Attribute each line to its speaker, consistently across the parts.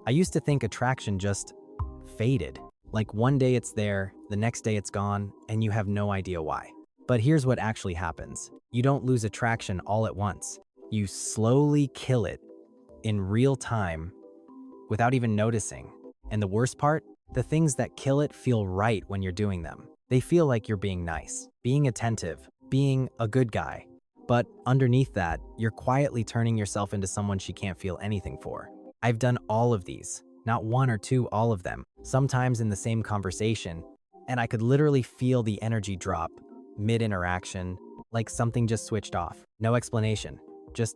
Speaker 1: I used to think attraction just faded. Like one day it's there, the next day it's gone, and you have no idea why. But here's what actually happens. You don't lose attraction all at once. You slowly kill it in real time without even noticing. And the worst part? The things that kill it feel right when you're doing them. They feel like you're being nice, being attentive, being a good guy. But underneath that, you're quietly turning yourself into someone she can't feel anything for. I've done all of these, not one or two, all of them, sometimes in the same conversation, and I could literally feel the energy drop mid-interaction, like something just switched off. No explanation, just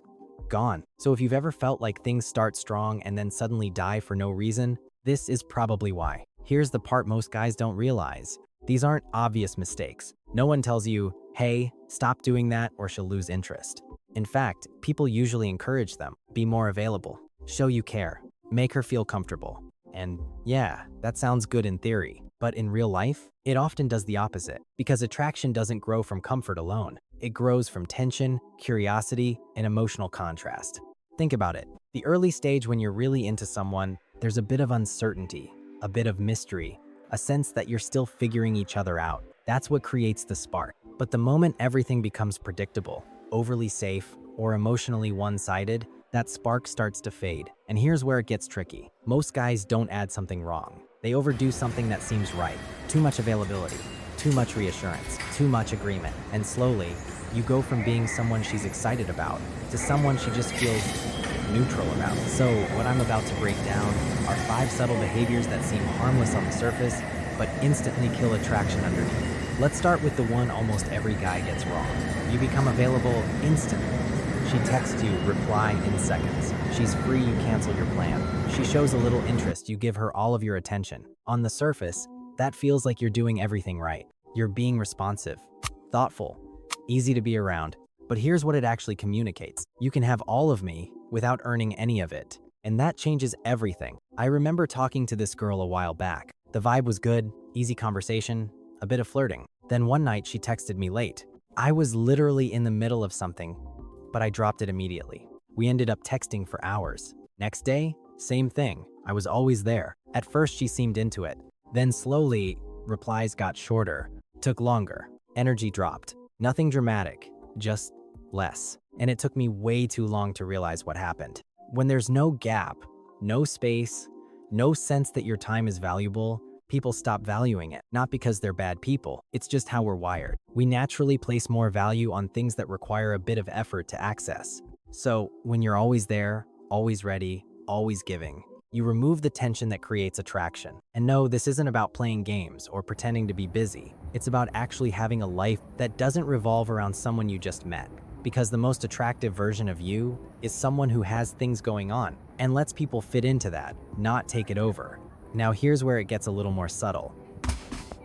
Speaker 1: gone. So if you've ever felt like things start strong and then suddenly die for no reason, this is probably why. Here's the part most guys don't realize. These aren't obvious mistakes. No one tells you, hey, stop doing that or she'll lose interest. In fact, people usually encourage them. Be more available. Show you care. Make her feel comfortable. And yeah, that sounds good in theory. But in real life, it often does the opposite. Because attraction doesn't grow from comfort alone. It grows from tension, curiosity, and emotional contrast. Think about it. The early stage when you're really into someone, there's a bit of uncertainty, a bit of mystery, a sense that you're still figuring each other out. That's what creates the spark. But the moment everything becomes predictable, overly safe, or emotionally one-sided, that spark starts to fade. And here's where it gets tricky. Most guys don't add something wrong. They overdo something that seems right. Too much availability, too much reassurance, too much agreement. And slowly, you go from being someone she's excited about to someone she just feels neutral about. So what I'm about to break down are 5 subtle behaviors that seem harmless on the surface, but instantly kill attraction underneath. Let's start with the one almost every guy gets wrong. You become available instantly. She texts you, reply in seconds. She's free, you cancel your plan. She shows a little interest, you give her all of your attention. On the surface, that feels like you're doing everything right. You're being responsive, thoughtful, easy to be around. But here's what it actually communicates. You can have all of me without earning any of it. And that changes everything. I remember talking to this girl a while back. The vibe was good, easy conversation, a bit of flirting. Then one night she texted me late. I was literally in the middle of something, but I dropped it immediately. We ended up texting for hours. Next day, same thing. I was always there. At first she seemed into it. Then slowly, replies got shorter, took longer. Energy dropped. Nothing dramatic, just less. And it took me way too long to realize what happened. When there's no gap, no space, no sense that your time is valuable, people stop valuing it. Not because they're bad people, it's just how we're wired. We naturally place more value on things that require a bit of effort to access. So when you're always there, always ready, always giving, you remove the tension that creates attraction. And no, this isn't about playing games or pretending to be busy. It's about actually having a life that doesn't revolve around someone you just met. Because the most attractive version of you is someone who has things going on and lets people fit into that, not take it over. Now here's where it gets a little more subtle.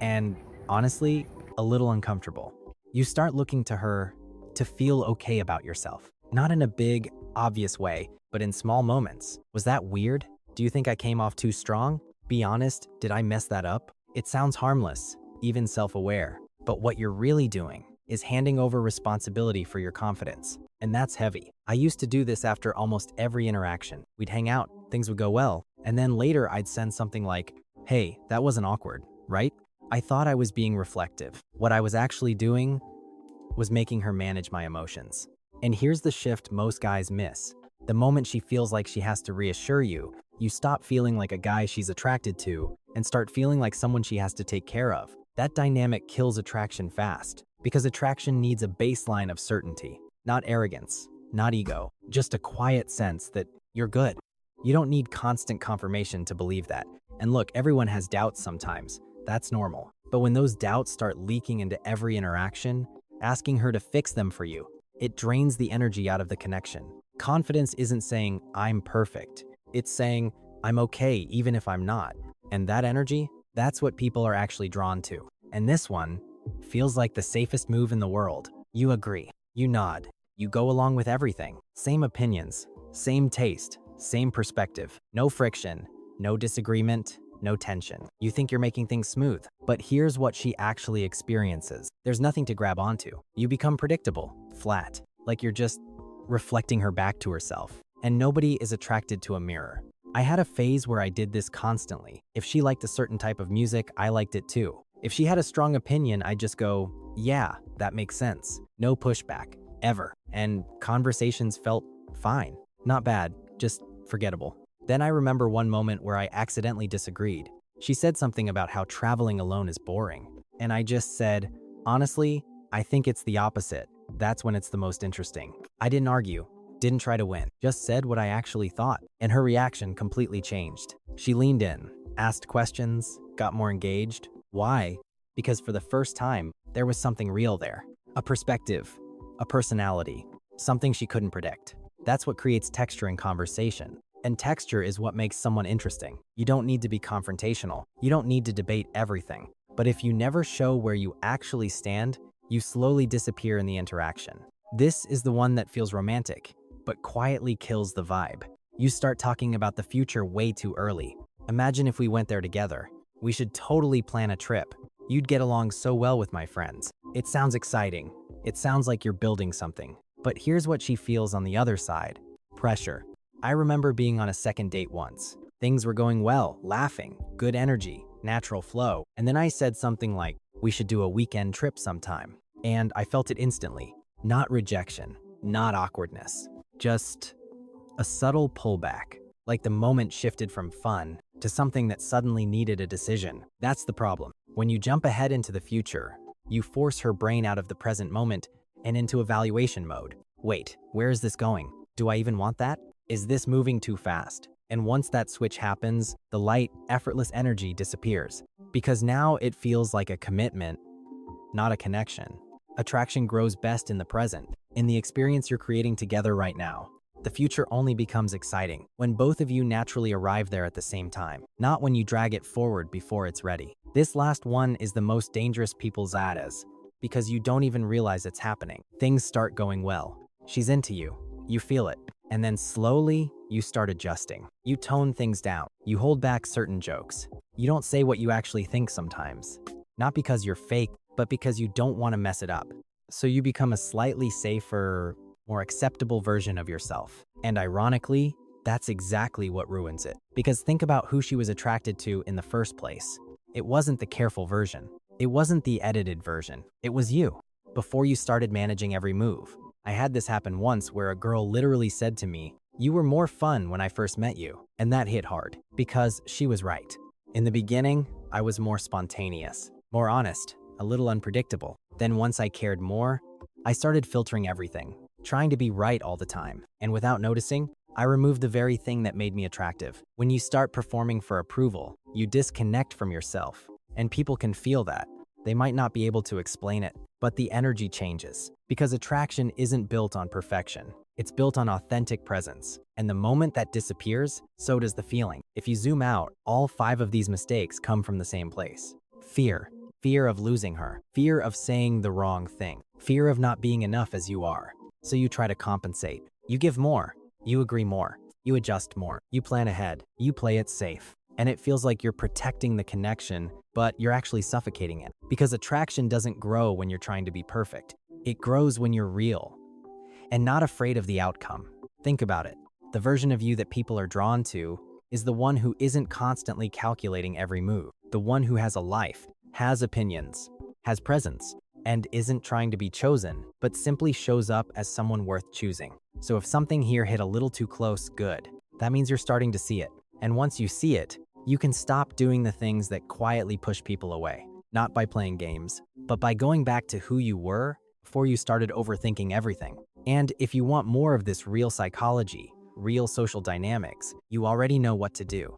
Speaker 1: And honestly, a little uncomfortable. You start looking to her to feel okay about yourself. Not in a big, obvious way, but in small moments. Was that weird? Do you think I came off too strong? Be honest, did I mess that up? It sounds harmless, even self-aware. But what you're really doing is handing over responsibility for your confidence. And that's heavy. I used to do this after almost every interaction. We'd hang out, things would go well, and then later I'd send something like, hey, that wasn't awkward, right? I thought I was being reflective. What I was actually doing was making her manage my emotions. And here's the shift most guys miss. The moment she feels like she has to reassure you, you stop feeling like a guy she's attracted to and start feeling like someone she has to take care of. That dynamic kills attraction fast, because attraction needs a baseline of certainty, not arrogance, not ego, just a quiet sense that you're good. You don't need constant confirmation to believe that. And look, everyone has doubts sometimes. That's normal. But when those doubts start leaking into every interaction, asking her to fix them for you, it drains the energy out of the connection. Confidence isn't saying, I'm perfect. It's saying, I'm okay even if I'm not. And that energy, that's what people are actually drawn to. And this one feels like the safest move in the world. You agree, you nod, you go along with everything. Same opinions, same taste, same perspective. No friction, no disagreement, no tension. You think you're making things smooth, but here's what she actually experiences. There's nothing to grab onto. You become predictable, flat, like you're just reflecting her back to herself. And nobody is attracted to a mirror. I had a phase where I did this constantly. If she liked a certain type of music, I liked it too. If she had a strong opinion, I'd just go, yeah, that makes sense. No pushback, ever. And conversations felt fine. Not bad, just forgettable. Then I remember one moment where I accidentally disagreed. She said something about how traveling alone is boring. And I just said, honestly, I think it's the opposite. That's when it's the most interesting. I didn't argue, didn't try to win, just said what I actually thought. And her reaction completely changed. She leaned in, asked questions, got more engaged. Why? Because for the first time, there was something real there. A perspective, a personality, something she couldn't predict. That's what creates texture in conversation. And texture is what makes someone interesting. You don't need to be confrontational. You don't need to debate everything. But if you never show where you actually stand, you slowly disappear in the interaction. This is the one that feels romantic, but quietly kills the vibe. You start talking about the future way too early. Imagine if we went there together. We should totally plan a trip. You'd get along so well with my friends. It sounds exciting. It sounds like you're building something. But here's what she feels on the other side. Pressure. I remember being on a second date once. Things were going well, laughing, good energy, natural flow. And then I said something like, we should do a weekend trip sometime. And I felt it instantly. Not rejection, not awkwardness. Just a subtle pullback. Like the moment shifted from fun to something that suddenly needed a decision. That's the problem. When you jump ahead into the future, you force her brain out of the present moment and into evaluation mode. Wait, where is this going? Do I even want that? Is this moving too fast? And once that switch happens, the light, effortless energy disappears. Because now it feels like a commitment, not a connection. Attraction grows best in the present, in the experience you're creating together right now. The future only becomes exciting when both of you naturally arrive there at the same time, not when you drag it forward before it's ready. This last one is the most dangerous people's adas, because you don't even realize it's happening. Things start going well. She's into you. You feel it. And then slowly, you start adjusting. You tone things down. You hold back certain jokes. You don't say what you actually think sometimes. Not because you're fake, but because you don't want to mess it up. So you become a slightly safer, more acceptable version of yourself. And ironically, that's exactly what ruins it. Because think about who she was attracted to in the first place. It wasn't the careful version. It wasn't the edited version. It was you. Before you started managing every move. I had this happen once where a girl literally said to me, "You were more fun when I first met you." And that hit hard, because she was right. In the beginning, I was more spontaneous, more honest, a little unpredictable. Then once I cared more, I started filtering everything, trying to be right all the time. And without noticing, I removed the very thing that made me attractive. When you start performing for approval, you disconnect from yourself. And people can feel that. They might not be able to explain it, but the energy changes. Because attraction isn't built on perfection. It's built on authentic presence. And the moment that disappears, so does the feeling. If you zoom out, all 5 of these mistakes come from the same place. Fear. Fear of losing her. Fear of saying the wrong thing. Fear of not being enough as you are. So you try to compensate. You give more. You agree more. You adjust more. You plan ahead. You play it safe. And it feels like you're protecting the connection, but you're actually suffocating it. Because attraction doesn't grow when you're trying to be perfect. It grows when you're real and not afraid of the outcome. Think about it. The version of you that people are drawn to is the one who isn't constantly calculating every move. The one who has a life, has opinions, has presence, and isn't trying to be chosen, but simply shows up as someone worth choosing. So if something here hit a little too close, good. That means you're starting to see it. And once you see it, you can stop doing the things that quietly push people away. Not by playing games, but by going back to who you were before you started overthinking everything. And if you want more of this real psychology, real social dynamics, you already know what to do.